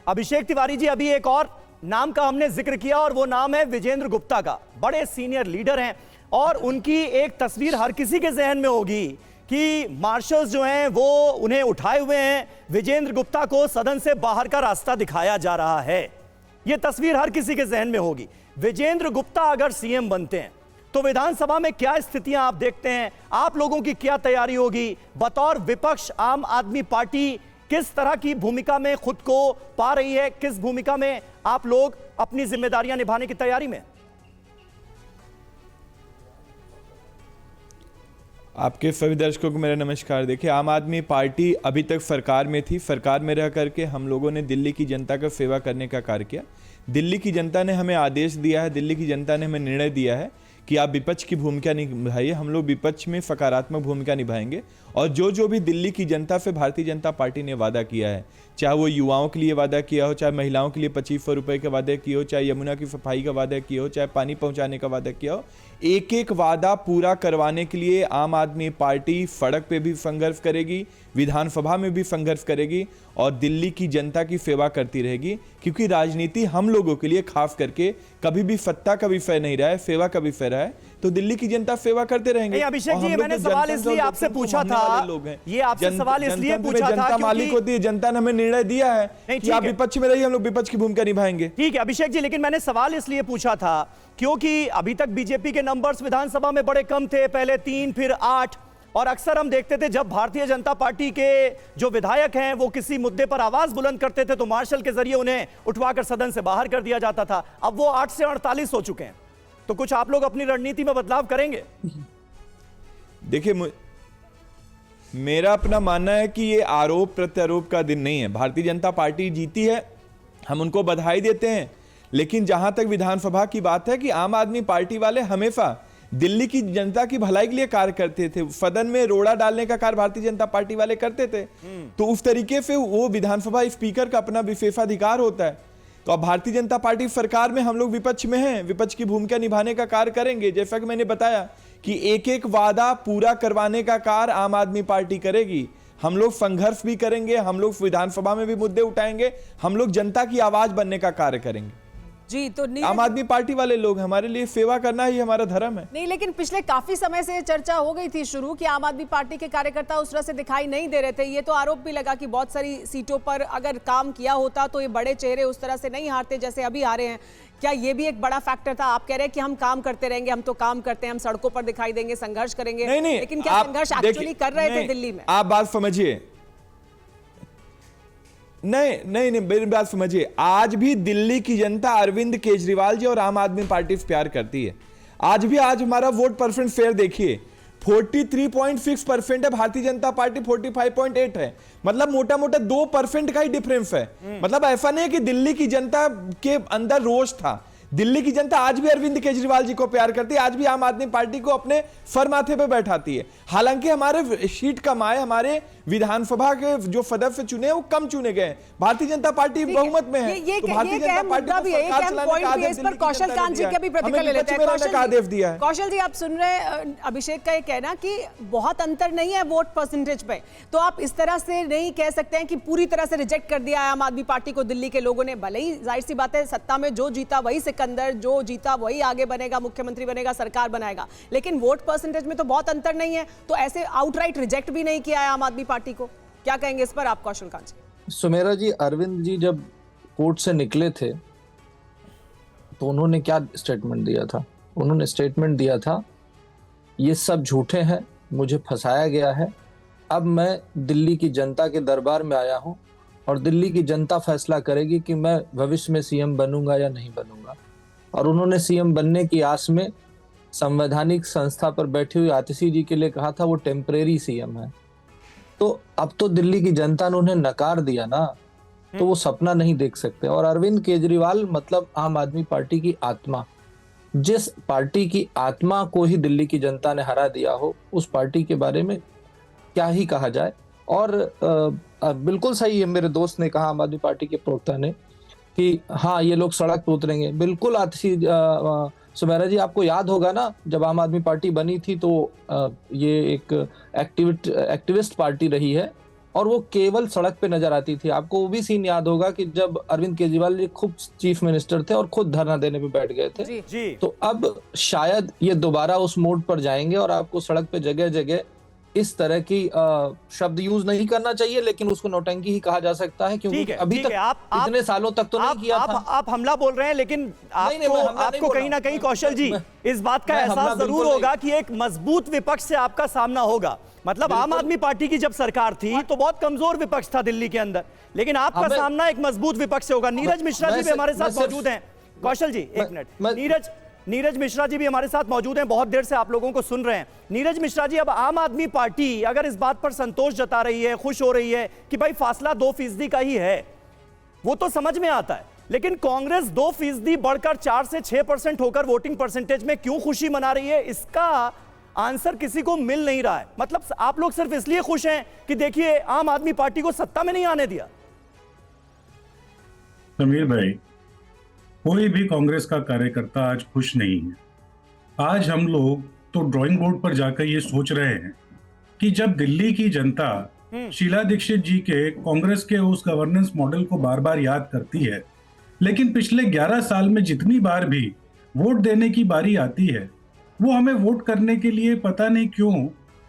अभिषेक तिवारी जी, अभी एक और नाम का हमने जिक्र किया और वो नाम है विजेंद्र गुप्ता का। बड़े सीनियर लीडर हैं और उनकी एक तस्वीर हर किसी के जहन में होगी कि मार्शल्स जो हैं वो उन्हें उठाए हुए हैं, विजेंद्र गुप्ता को सदन से बाहर का रास्ता दिखाया जा रहा है। यह तस्वीर हर किसी के जहन में होगी। विजेंद्र गुप्ता अगर सीएम बनते हैं तो विधानसभा में क्या स्थितियां आप देखते हैं? आप लोगों की क्या तैयारी होगी? बतौर विपक्ष आम आदमी पार्टी किस तरह की भूमिका में खुद को पा रही है? किस भूमिका में आप लोग अपनी जिम्मेदारियां निभाने की तैयारी में? आपके सभी दर्शकों को मेरा नमस्कार। देखिए, आम आदमी पार्टी अभी तक सरकार में थी। सरकार में रह करके हम लोगों ने दिल्ली की जनता का सेवा करने का कार्य किया। दिल्ली की जनता ने हमें आदेश दिया है, दिल्ली की जनता ने हमें निर्णय दिया है कि आप विपक्ष की भूमिका निभाइए। हम लोग विपक्ष में सकारात्मक भूमिका निभाएंगे और जो भी दिल्ली की जनता से भारतीय जनता पार्टी ने वादा किया है, चाहे वो युवाओं के लिए वादा किया हो, चाहे महिलाओं के लिए 2500 रुपये का वादा किया हो, चाहे यमुना की सफाई का वादा किया हो, चाहे पानी पहुंचाने का वादा किया हो, एक एक वादा पूरा करवाने के लिए आम आदमी पार्टी सड़क पे भी संघर्ष करेगी, विधानसभा में भी संघर्ष करेगी और दिल्ली की जनता की सेवा करती रहेगी। क्योंकि राजनीति हम लोगों के लिए खास करके कभी भी सत्ता का विषय नहीं रहा है, सेवा का विषय रहा है। तो दिल्ली की जनता सेवा करते रहेंगे। अभिषेक जी, मैंने सवाल इसलिए आपसे पूछा था, ये आपसे सवाल इसलिए पूछा था जनता मालिक होती है, जनता ने हमें निर्णय दिया है कि आप विपक्ष में रहिए, हम लोग विपक्ष की भूमिका निभाएंगे। ठीक है अभिषेक जी, लेकिन मैंने सवाल इसलिए पूछा था क्योंकि अभी तक बीजेपी के नंबर्स विधानसभा में बड़े कम थे, पहले 3 फिर 8, और अक्सर हम देखते थे जब भारतीय जनता पार्टी के जो विधायक हैं वो किसी मुद्दे पर आवाज बुलंद करते थे तो मार्शल के जरिए उन्हें उठवाकर सदन से बाहर कर दिया जाता था। अब वो 8 से 48 हो चुके हैं, तो कुछ आप लोग अपनी रणनीति में बदलाव करेंगे? देखिए, मेरा अपना मानना है कि ये आरोप प्रत्यारोप का दिन नहीं है। भारतीय जनता पार्टी जीती है, हम उनको बधाई देते हैं, लेकिन जहां तक विधानसभा की बात है कि आम आदमी पार्टी वाले हमेशा दिल्ली की जनता की भलाई के लिए कार्य करते थे। सदन में रोड़ा डालने का कार्य भारतीय जनता पार्टी वाले करते थे, तो उस तरीके से वो विधानसभा स्पीकर का अपना विशेषाधिकार होता है। तो अब भारतीय जनता पार्टी सरकार में, हम लोग विपक्ष में हैं, विपक्ष की भूमिका निभाने का कार्य करेंगे। जैसा कि मैंने बताया कि एक एक वादा पूरा करवाने का कार्य आम आदमी पार्टी करेगी। हम लोग संघर्ष भी करेंगे, हम लोग विधानसभा में भी मुद्दे उठाएंगे, हम लोग जनता की आवाज बनने का कार्य करेंगे। जी, तो आम आदमी पार्टी वाले लोग, हमारे लिए सेवा करना ही हमारा धर्म है। नहीं, लेकिन पिछले काफी समय से चर्चा हो गई थी शुरू कि आम आदमी पार्टी के कार्यकर्ता उस तरह से दिखाई नहीं दे रहे थे। ये तो आरोप भी लगा कि बहुत सारी सीटों पर अगर काम किया होता तो ये बड़े चेहरे उस तरह से नहीं हारते जैसे अभी हारे हैं। क्या ये भी एक बड़ा फैक्टर था? आप कह रहे हैं कि हम काम करते रहेंगे, हम तो काम करते हैं, हम सड़कों पर दिखाई देंगे, संघर्ष करेंगे। नहीं, लेकिन क्या संघर्ष एक्चुअली कर रहे थे दिल्ली में? आप बात समझिए, नहीं, मेरी बात समझिए। आज भी दिल्ली की जनता अरविंद केजरीवाल जी और आम आदमी पार्टी से प्यार करती है। आज हमारा वोट परसेंट शेयर देखिए, 43.6% है, भारतीय जनता पार्टी 45.8 है। मतलब मोटा मोटा 2% का ही डिफरेंस है। मतलब ऐसा नहीं है कि दिल्ली की जनता के अंदर रोष था। दिल्ली की जनता आज भी अरविंद केजरीवाल जी को प्यार करती है, आज भी आम आदमी पार्टी को अपने सर माथे पे बैठाती है। हालांकि हमारे सीट कम आए, हमारे विधानसभा के जो सदस्य चुने वो कम चुने गए। भारतीय जनता पार्टी बहुमत में है, तो भारतीय जनता पार्टी को सरकार चलाने का आदेश दिल्ली की कौशल कांत जी का भी प्रतिक्रिया ले लेते हैं। का आदेश दिया है। कौशल जी, आप सुन रहे हैं अभिषेक का ये कहना कि बहुत अंतर नहीं है वोट परसेंटेज पे, तो आप इस तरह से नहीं कह सकते हैं कि पूरी तरह से रिजेक्ट कर दिया है आम आदमी पार्टी को दिल्ली के लोगों ने। भले ही जाहिर सी बात है, सत्ता में जो जीता वही सिकंदर, जो जीता वही आगे बनेगा, मुख्यमंत्री बनेगा, सरकार बनाएगा, लेकिन वोट परसेंटेज में तो बहुत अंतर नहीं है। तो ऐसे आउटराइट रिजेक्ट भी नहीं किया है आम आदमी पार्टी को। क्या कहेंगे इस पर आप कौशल कांत जी? सुमेरा जी, अरविंद जी जब कोर्ट से निकले थे तो उन्होंने क्या स्टेटमेंट दिया था? उन्होंने स्टेटमेंट दिया था, ये सब झूठे हैं, मुझे फंसाया गया है, अब मैं दिल्ली की जनता के दरबार में आया हूं और दिल्ली की जनता फैसला करेगी कि मैं भविष्य में सीएम बनूंगा या नहीं बनूंगा। और उन्होंने सीएम बनने की आस में संवैधानिक संस्था पर बैठी हुई आतिशी जी के लिए कहा था वो टेम्परेरी सीएम है। तो अब तो दिल्ली की जनता ने उन्हें नकार दिया ना, तो वो सपना नहीं देख सकते। और अरविंद केजरीवाल मतलब आम आदमी पार्टी की आत्मा, जिस पार्टी की आत्मा को ही दिल्ली की जनता ने हरा दिया हो, उस पार्टी के बारे में क्या ही कहा जाए। और बिल्कुल सही है, मेरे दोस्त ने कहा, आम आदमी पार्टी के प्रवक्ता ने, कि हाँ ये लोग सड़क पर उतरेंगे। बिल्कुल आतिशी सुमेरा जी, आपको याद होगा ना, जब आम आदमी पार्टी बनी थी तो ये एक एक्टिविस्ट पार्टी रही है और वो केवल सड़क पे नजर आती थी। आपको वो भी सीन याद होगा कि जब अरविंद केजरीवाल जी खुद चीफ मिनिस्टर थे और खुद धरना देने पे बैठ गए थे। जी। तो अब शायद ये दोबारा उस मोड पर जाएंगे और आपको सड़क पे जगह जगह इस तरह की शब्द यूज नहीं करना चाहिए, लेकिन उसको नौटंकी ही कहा जा सकता है, क्योंकि अभी तक इतने सालों तक तो नहीं किया था। आप हमला बोल रहे हैं, लेकिन आपको कहीं ना कहीं कौशल जी इस बात का एहसास जरूर होगा कि एक मजबूत विपक्ष से आपका सामना होगा। मतलब आम आदमी पार्टी की जब सरकार थी तो बहुत कमजोर विपक्ष था दिल्ली के अंदर, लेकिन आपका सामना एक मजबूत विपक्ष से होगा। नीरज मिश्रा जी भी हमारे साथ मौजूद हैं। कौशल जी एक मिनट, नीरज मिश्रा जी भी हमारे साथ मौजूद हैं, बहुत देर से आप लोगों को सुन रहे हैं। नीरज मिश्रा जी, अब आम आदमी पार्टी अगर इस बात पर संतोष जता रही है, खुश हो रही है कि भाई फासला 2% का ही है, वो तो समझ में आता है, लेकिन कांग्रेस 2% बढ़कर 4 से 6% होकर वोटिंग परसेंटेज में क्यों खुशी मना रही है, इसका आंसर किसी को मिल नहीं रहा है। मतलब आप लोग सिर्फ इसलिए खुश हैं कि देखिए आम आदमी पार्टी को सत्ता में नहीं आने दिया। समीर भाई, कोई भी कांग्रेस का कार्यकर्ता आज खुश नहीं है। आज हम लोग तो ड्राइंग बोर्ड पर जाकर ये सोच रहे हैं कि जब दिल्ली की जनता शीला दीक्षित जी के कांग्रेस के उस गवर्नेंस मॉडल को बार बार याद करती है, लेकिन पिछले 11 साल में जितनी बार भी वोट देने की बारी आती है, वो हमें वोट करने के लिए पता नहीं क्यों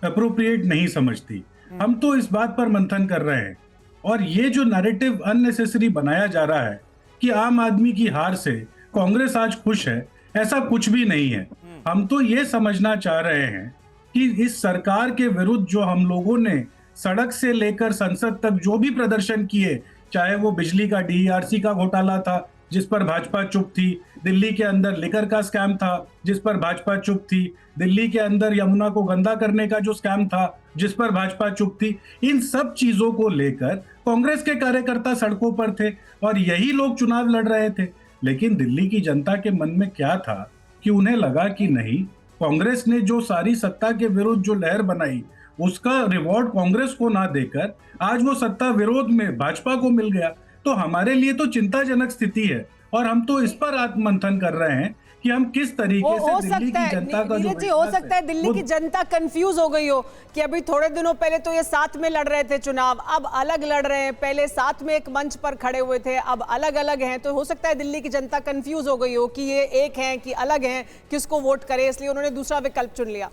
अप्रोप्रिएट नहीं समझती। हम तो इस बात पर मंथन कर रहे हैं, और ये जो नैरेटिव अननेसेसरी बनाया जा रहा है कि आम आदमी की हार से कांग्रेस आज खुश है, ऐसा कुछ भी नहीं है। हम तो ये समझना चाह रहे हैं कि इस सरकार के विरुद्ध जो हम लोगों ने सड़क से लेकर संसद तक जो भी प्रदर्शन किए, चाहे वो बिजली का DERC का घोटाला था जिस पर भाजपा चुप थी, दिल्ली के अंदर लिकर का स्कैम था जिस पर भाजपा चुप थी, दिल्ली के अंदर यमुना को गंदा करने का जो स्कैम था जिस पर भाजपा चुप थी, इन सब चीजों को लेकर कांग्रेस के कार्यकर्ता सड़कों पर थे और यही लोग चुनाव लड़ रहे थे। लेकिन दिल्ली की जनता के मन में क्या था कि उन्हें लगा कि नहीं, कांग्रेस ने जो सारी सत्ता के विरुद्ध जो लहर बनाई उसका रिवॉर्ड कांग्रेस को ना देकर आज वो सत्ता विरोध में भाजपा को मिल गया। तो हमारे लिए तो चिंताजनक स्थिति है, और हम तो इस पर आत्ममंथन कर रहे हैं कि हम किस तरीके से दिल्ली की जनता का जो जी, हो सकता है दिल्ली की जनता कंफ्यूज हो गई हो कि अभी थोड़े दिनों पहले तो ये साथ में लड़ रहे थे चुनाव, अब अलग लड़ रहे हैं, पहले साथ में एक मंच पर खड़े हुए थे, अब अलग अलग हैं। तो हो सकता है दिल्ली की जनता कंफ्यूज हो गई हो कि ये एक हैं कि अलग हैं, किसको वोट करे, इसलिए उन्होंने दूसरा विकल्प चुन लिया।